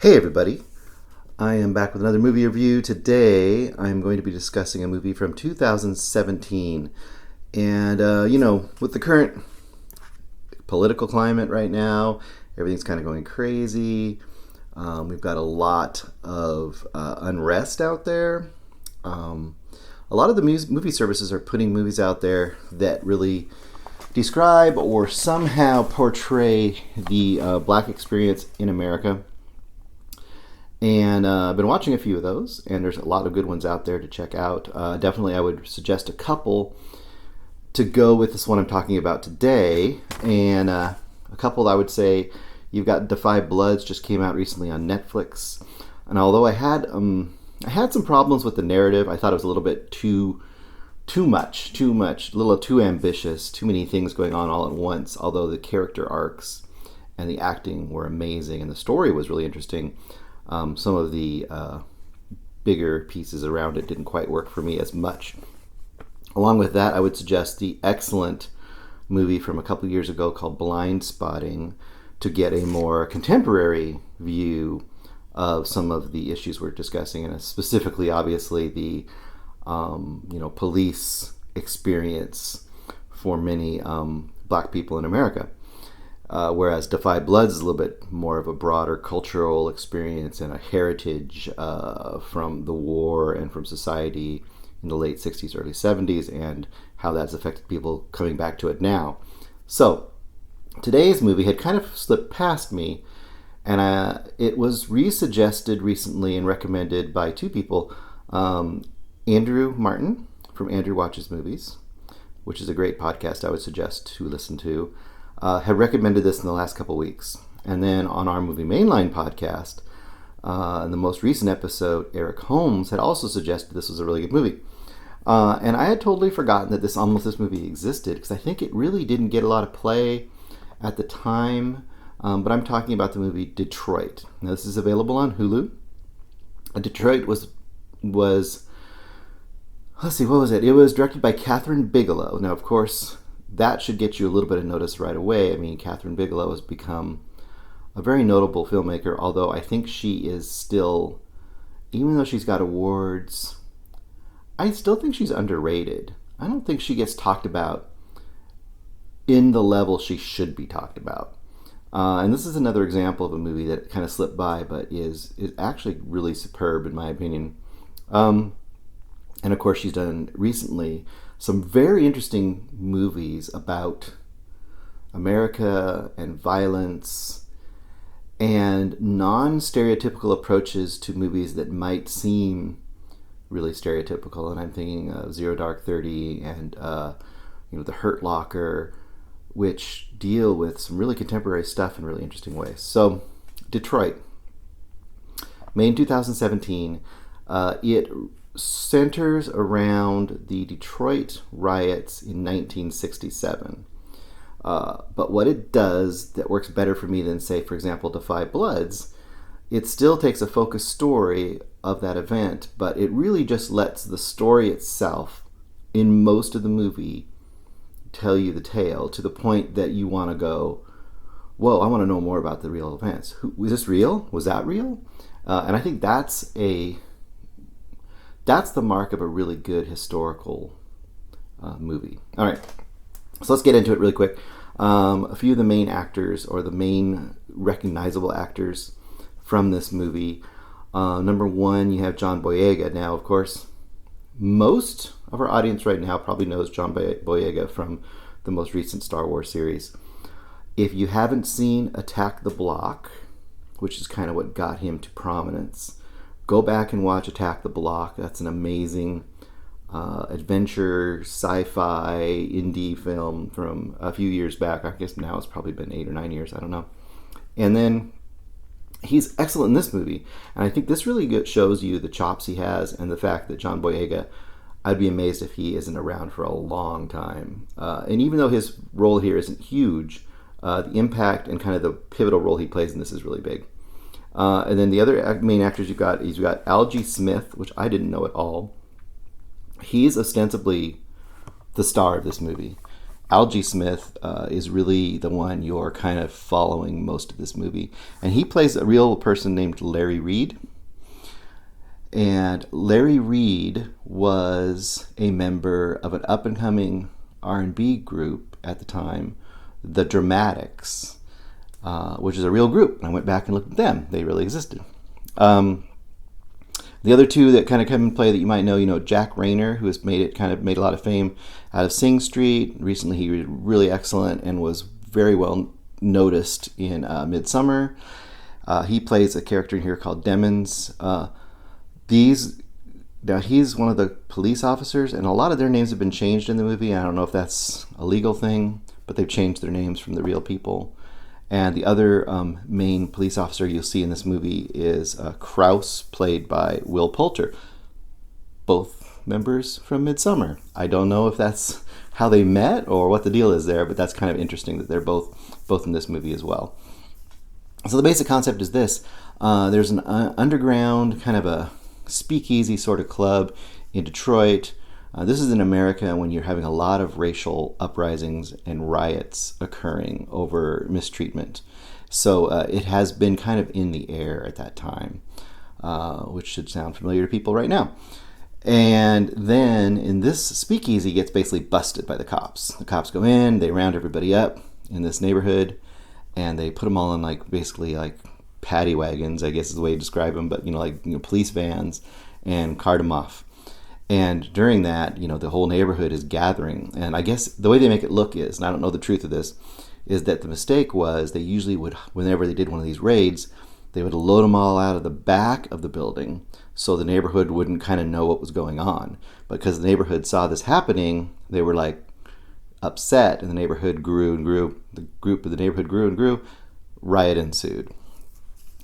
Hey everybody, I am back with another movie review. Today I'm going to be discussing a movie from 2017. And, with the current political climate right now, everything's kind of going crazy. We've got a lot of unrest out there. A lot of the movie services are putting movies out there that really describe or somehow portray the black experience in America. And I've been watching a few of those, and there's a lot of good ones out there to check out. Definitely, I would suggest a couple to go with this one I'm talking about today. And a couple, I would say, you've got Defy Bloods, just came out recently on Netflix. And although I had some problems with the narrative, I thought it was a little bit too much, a little too ambitious, too many things going on all at once. Although the character arcs and the acting were amazing, and the story was really interesting. Some of the bigger pieces around it didn't quite work for me as much. Along with that, I would suggest the excellent movie from a couple years ago called Blind Spotting to get a more contemporary view of some of the issues we're discussing, and specifically, obviously, the police experience for many black people in America. Whereas Defy Bloods is a little bit more of a broader cultural experience and a heritage from the war and from society in the late 60s, early 70s, and how that's affected people coming back to it now. So, today's movie had kind of slipped past me, and it was resuggested recently and recommended by two people. Andrew Martin from Andrew Watches Movies, which is a great podcast I would suggest to listen to. Had recommended this in the last couple weeks. And then on our Movie Mainline podcast, in the most recent episode, Eric Holmes had also suggested this was a really good movie. And I had totally forgotten that this movie existed, because I think it really didn't get a lot of play at the time. But I'm talking about the movie Detroit. Now, this is available on Hulu. Detroit was let's see, what was it? It was directed by Kathryn Bigelow. Now, of course, that should get you a little bit of notice right away. I mean, Kathryn Bigelow has become a very notable filmmaker, although I think she is still, even though she's got awards, I still think she's underrated. I don't think she gets talked about in the level she should be talked about. And this is another example of a movie that kind of slipped by, but is actually really superb in my opinion. And of course, she's done recently some very interesting movies about America and violence and non-stereotypical approaches to movies that might seem really stereotypical. And I'm thinking of Zero Dark 30 and The Hurt Locker, which deal with some really contemporary stuff in really interesting ways. So, Detroit, May 2017. It centers around the Detroit riots in 1967. But what it does that works better for me than, say, for example, Defy Bloods, it still takes a focused story of that event, but it really just lets the story itself, in most of the movie, tell you the tale to the point that you want to go, whoa, I want to know more about the real events. Was this real? Was that real? And I think that's the mark of a really good historical movie. All right, so let's get into it really quick. A few of the main actors, or the main recognizable actors from this movie. Number one, you have John Boyega. Now, of course, most of our audience right now probably knows John Boyega from the most recent Star Wars series. If you haven't seen Attack the Block, which is kind of what got him to prominence, go back and watch Attack the Block. That's an amazing adventure, sci-fi, indie film from a few years back. I guess now it's probably been 8 or 9 years. I don't know. And then he's excellent in this movie. And I think this really shows you the chops he has, and the fact that John Boyega, I'd be amazed if he isn't around for a long time. And even though his role here isn't huge, the impact and kind of the pivotal role he plays in this is really big. And then the other main actors you've got Algae Smith, which I didn't know at all. He's ostensibly the star of this movie. Algae Smith is really the one you're kind of following most of this movie. And he plays a real person named Larry Reed. And Larry Reed was a member of an up-and-coming R&B group at the time, the Dramatics, which is a real group. And I went back and looked at them. They really existed. The other two that kind of come into play that you might know, Jack Rayner, who has made a lot of fame out of Sing Street. Recently, he was really excellent and was very well noticed in Midsummer. He plays a character in here called Demons. Now he's one of the police officers, and a lot of their names have been changed in the movie. I don't know if that's a legal thing, but they've changed their names from the real people. And the other main police officer you'll see in this movie is Kraus, played by Will Poulter. Both members from Midsummer. I don't know if that's how they met or what the deal is there, but that's kind of interesting that they're both in this movie as well. So the basic concept is this. There's an underground kind of a speakeasy sort of club in Detroit. This is in America when you're having a lot of racial uprisings and riots occurring over mistreatment. So it has been kind of in the air at that time, which should sound familiar to people right now. And then in this speakeasy gets basically busted by the cops. The cops go in, they round everybody up in this neighborhood, and they put them all in basically paddy wagons, I guess is the way to describe them, but police vans, and cart them off. And during that, the whole neighborhood is gathering. And I guess the way they make it look is, and I don't know the truth of this, is that the mistake was they usually would, whenever they did one of these raids, they would load them all out of the back of the building so the neighborhood wouldn't kind of know what was going on. But because the neighborhood saw this happening, they were upset, and the neighborhood grew and grew. The group of the neighborhood grew and grew. Riot ensued.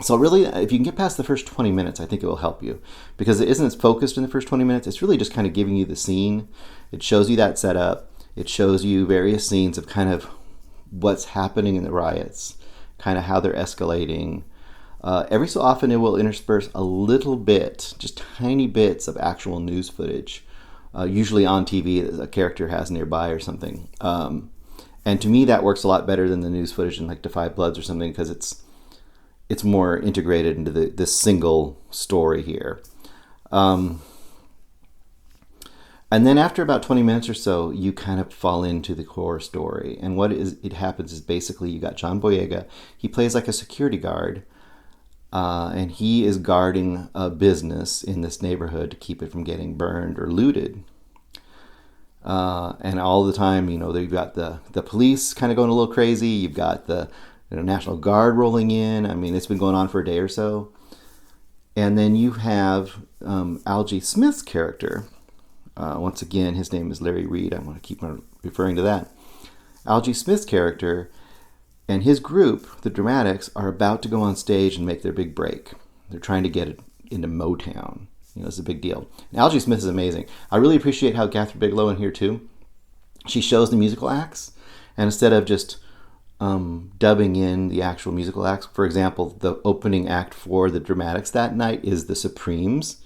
So really, if you can get past the first 20 minutes, I think it will help you. Because it isn't as focused in the first 20 minutes. It's really just kind of giving you the scene. It shows you that setup. It shows you various scenes of kind of what's happening in the riots, kind of how they're escalating. Every so often, it will intersperse a little bit, just tiny bits of actual news footage, usually on TV that a character has nearby or something. And to me, that works a lot better than the news footage in Defy Bloods or something, because it's more integrated into this single story here. And then after about 20 minutes or so, you kind of fall into the core story. And what it happens is basically you got John Boyega. He plays like a security guard, and he is guarding a business in this neighborhood to keep it from getting burned or looted. And all the time, you've got the police kind of going a little crazy. You've got the National Guard rolling in. I mean, it's been going on for a day or so. And then you have Algae Smith's character. Once again, his name is Larry Reed. I'm going to keep referring to that. Algae Smith's character and his group, the Dramatics, are about to go on stage and make their big break. They're trying to get it into Motown. It's a big deal. And Algae Smith is amazing. I really appreciate how Kathryn Bigelow in here, too. She shows the musical acts. And instead of just dubbing in the actual musical acts. For example, the opening act for the Dramatics that night is the Supremes.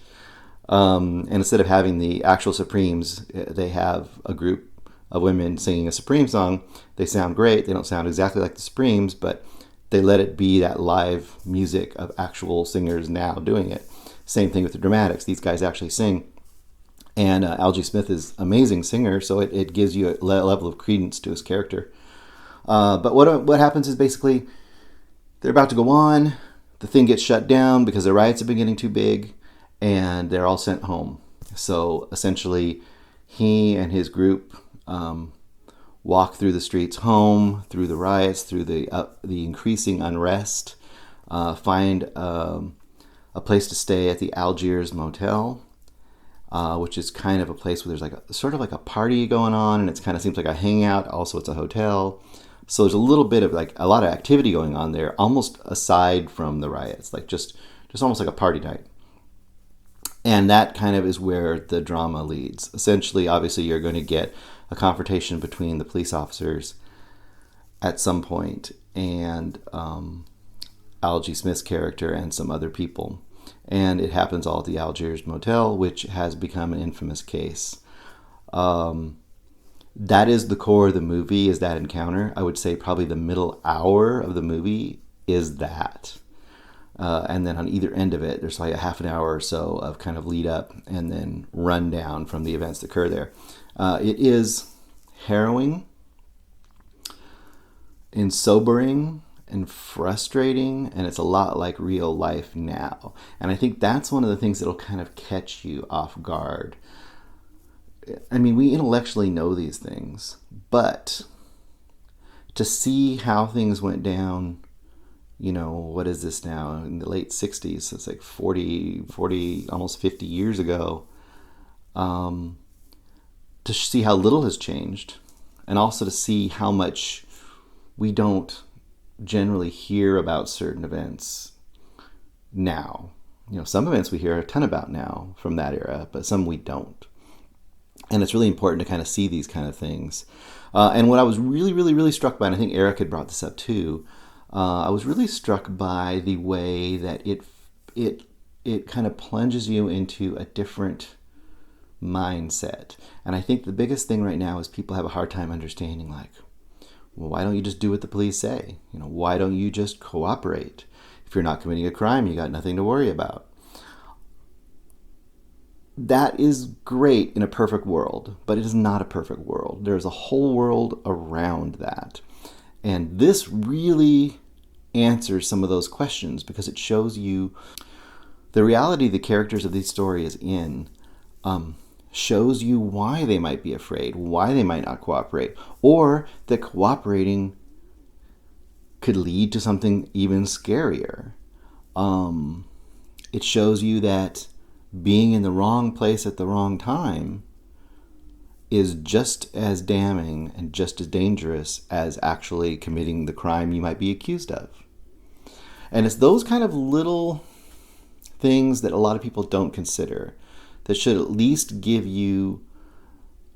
And instead of having the actual Supremes, they have a group of women singing a Supreme song. They sound great. They don't sound exactly like the Supremes, but they let it be that live music of actual singers now doing it. Same thing with the Dramatics. These guys actually sing. And Algae Smith is an amazing singer, so it gives you a level of credence to his character. But what happens is basically they're about to go on. The thing gets shut down because the riots have been getting too big, and they're all sent home. So essentially, he and his group walk through the streets home, through the riots, through the increasing unrest, find a place to stay at the Algiers Motel, which is kind of a place where there's sort of a party going on, and it kind of seems like a hangout. Also, it's a hotel. So there's a little bit of a lot of activity going on there, almost aside from the riots, just almost like a party night. And that kind of is where the drama leads. Essentially, obviously, you're going to get a confrontation between the police officers at some point and Algae Smith's character and some other people. And it happens all at the Algiers Motel, which has become an infamous case. that is the core of the movie, is that encounter. I would say probably the middle hour of the movie is that. And then on either end of it, there's like a half an hour or so of kind of lead up and then run down from the events that occur there. It is harrowing and sobering and frustrating, and it's a lot like real life now. And I think that's one of the things that'll kind of catch you off guard. I mean, we intellectually know these things, but to see how things went down, what is this now? In the late 60s, so it's like 40, almost 50 years ago, to see how little has changed, and also to see how much we don't generally hear about certain events now. Some events we hear a ton about now from that era, but some we don't. And it's really important to kind of see these kind of things. And what I was really, really, really struck by, and I think Eric had brought this up too, I was really struck by the way that it kind of plunges you into a different mindset. And I think the biggest thing right now is people have a hard time understanding, like, well, why don't you just do what the police say? Why don't you just cooperate? If you're not committing a crime, you got nothing to worry about. That is great in a perfect world, but it is not a perfect world. There's a whole world around that. And this really answers some of those questions because it shows you the reality the characters of this story is in, shows you why they might be afraid, why they might not cooperate, or that cooperating could lead to something even scarier. It shows you that being in the wrong place at the wrong time is just as damning and just as dangerous as actually committing the crime you might be accused of. And it's those kind of little things that a lot of people don't consider that should at least give you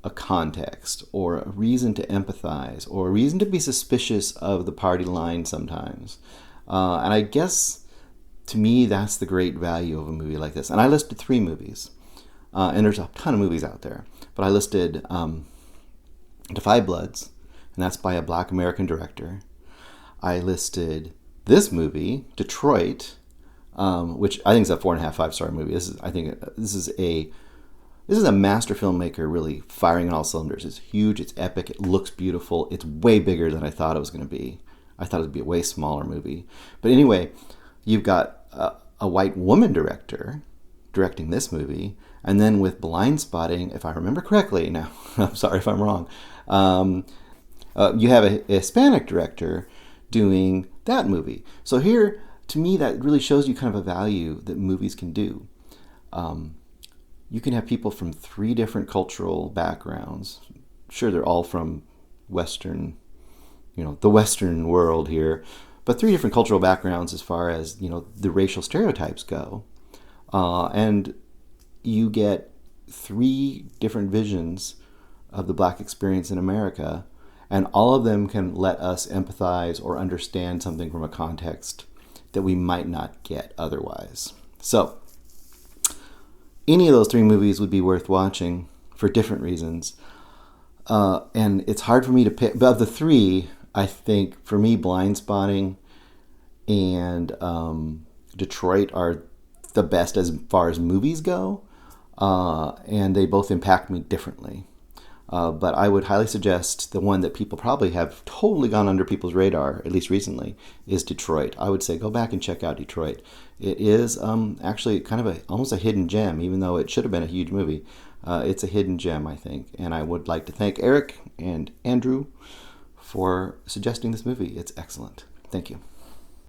a context or a reason to empathize or a reason to be suspicious of the party line sometimes. And I guess, to me, that's the great value of a movie like this. And I listed 3 movies. And there's a ton of movies out there. But I listed Da 5 Bloods, and that's by a Black American director. I listed this movie, Detroit, which I think is a 4.5, 5-star movie. This is a master filmmaker really firing on all cylinders. It's huge, it's epic, it looks beautiful. It's way bigger than I thought it was going to be. I thought it would be a way smaller movie. But anyway, you've got a white woman director directing this movie, and then with Blind Spotting, if I remember correctly, now I'm sorry if I'm wrong, you have a Hispanic director doing that movie. So here, to me, that really shows you kind of a value that movies can do. You can have people from 3 different cultural backgrounds. Sure, they're all from Western, the Western world here, but 3 different cultural backgrounds as far as, the racial stereotypes go. And you get 3 different visions of the Black experience in America, and all of them can let us empathize or understand something from a context that we might not get otherwise. So, any of those 3 movies would be worth watching for different reasons. And it's hard for me to pick. But of the 3, I think, for me, Blind Spotting and Detroit are the best as far as movies go. And they both impact me differently. But I would highly suggest the one that people probably have totally gone under people's radar, at least recently, is Detroit. I would say go back and check out Detroit. It is actually kind of almost a hidden gem, even though it should have been a huge movie. It's a hidden gem, I think. And I would like to thank Eric and Andrew for suggesting this movie. It's excellent. Thank you.